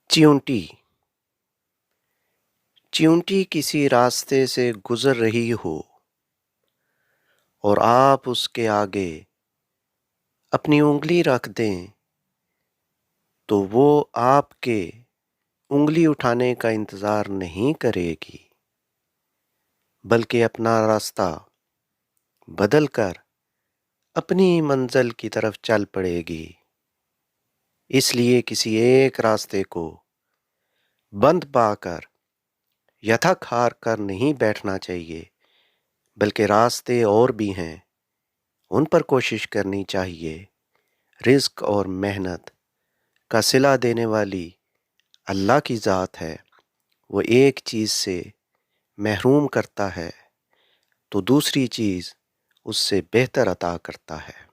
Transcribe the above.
چیونٹی چیونٹی کسی راستے سے گزر رہی ہو اور آپ اس کے آگے اپنی انگلی رکھ دیں تو وہ آپ کے انگلی اٹھانے کا انتظار نہیں کرے گی، بلکہ اپنا راستہ بدل کر اپنی منزل کی طرف چل پڑے گی۔ اس لیے کسی ایک راستے کو بند پا کر یا تھک ہار کر نہیں بیٹھنا چاہیے، بلکہ راستے اور بھی ہیں، ان پر کوشش کرنی چاہیے۔ رزق اور محنت کا صلہ دینے والی اللہ کی ذات ہے، وہ ایک چیز سے محروم کرتا ہے تو دوسری چیز اس سے بہتر عطا کرتا ہے۔